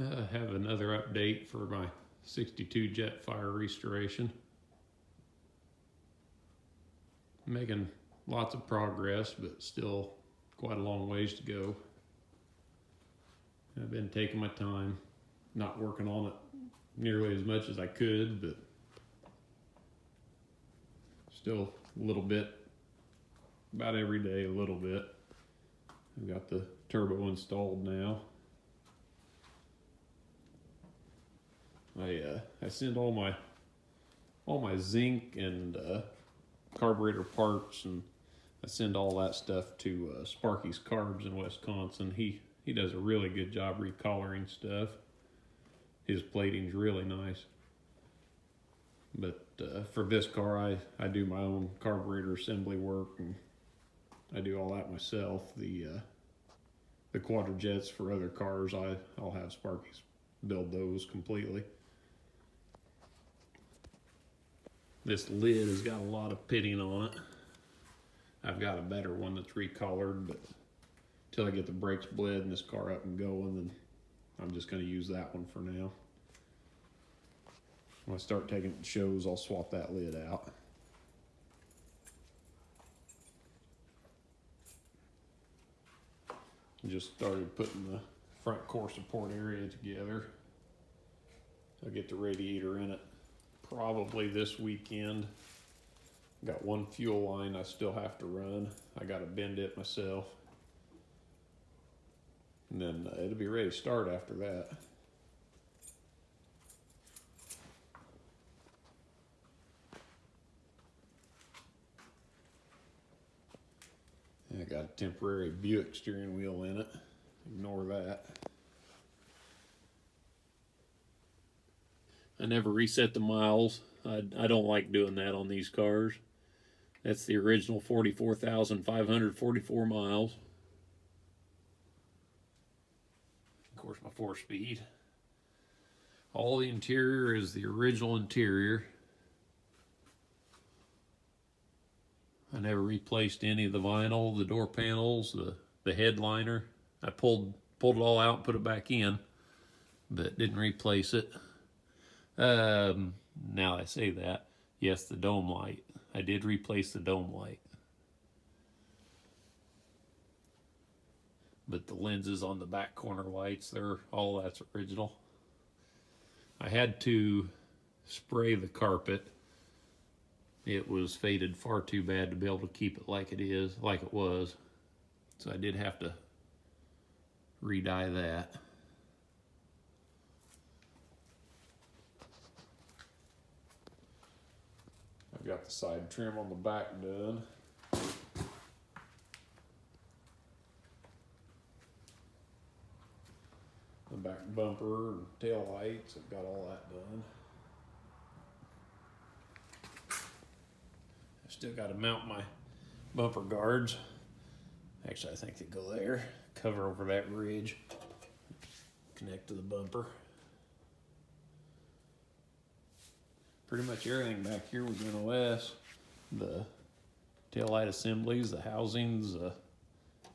Have another update for my 62 Jetfire restoration. Making lots of progress, but still quite a long ways to go. I've been taking my time, not working on it nearly as much as I could, but still a little bit, about every day a little bit. I've got the turbo installed now. I send all my zinc and carburetor parts, and I send all that stuff to Sparky's Carbs in Wisconsin. He does a really good job recollaring stuff. His plating's really nice. But for this car, I do my own carburetor assembly work, and I do all that myself. The Quadrajets for other cars, I'll have Sparky's build those completely. This lid has got a lot of pitting on it. I've got a better one that's recolored, but until I get the brakes bled and this car up and going, then I'm just going to use that one for now. When I start taking it to shows, I'll swap that lid out. I just started putting the front core support area together. I'll get the radiator in it probably this weekend. Got one fuel line I still have to run. I got to bend it myself. And then it'll be ready to start after that. I got a temporary Buick steering wheel in it. Ignore that. I never reset the miles. I don't like doing that on these cars. That's the original 44,544 miles. Of course, my 4-speed. All the interior is the original interior. I never replaced any of the vinyl, the door panels, the headliner. I pulled it all out and put it back in, but didn't replace it. Now I say that, yes, the dome light. I did replace the dome light. But the lenses on the back corner lights, all that's original. I had to spray the carpet. It was faded far too bad to be able to keep it like it was. So I did have to re-dye that. I've got the side trim on the back done. The back bumper and tail lights, I've got all that done. I still got to mount my bumper guards. Actually, I think they go there. Cover over that ridge. Connect to the bumper. Pretty much everything back here was NOS. The tail light assemblies, the housings,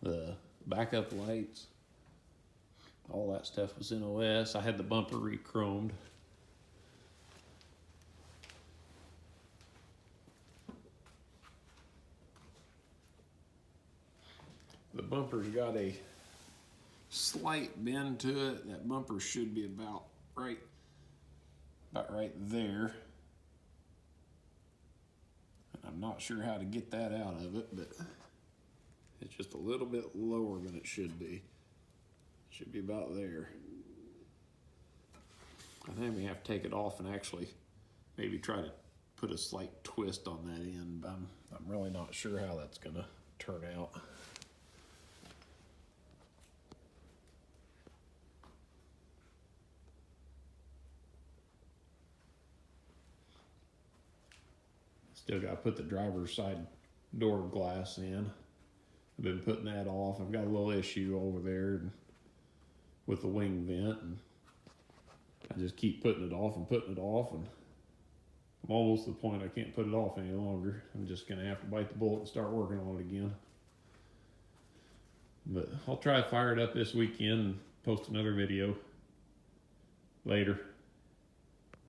the backup lights. All that stuff was NOS. I had the bumper re-chromed. The bumper's got a slight bend to it. That bumper should be about right there. I'm not sure how to get that out of it, but it's just a little bit lower than it should be. It should be about there. I think we have to take it off and actually maybe try to put a slight twist on that end, but I'm really not sure how that's gonna turn out. Still got to put the driver's side door glass in. I've been putting that off. I've got a little issue over there with the wing vent, and I just keep putting it off, and I'm almost to the point I can't put it off any longer. I'm just going to have to bite the bullet and start working on it again. But I'll try to fire it up this weekend and post another video. Later.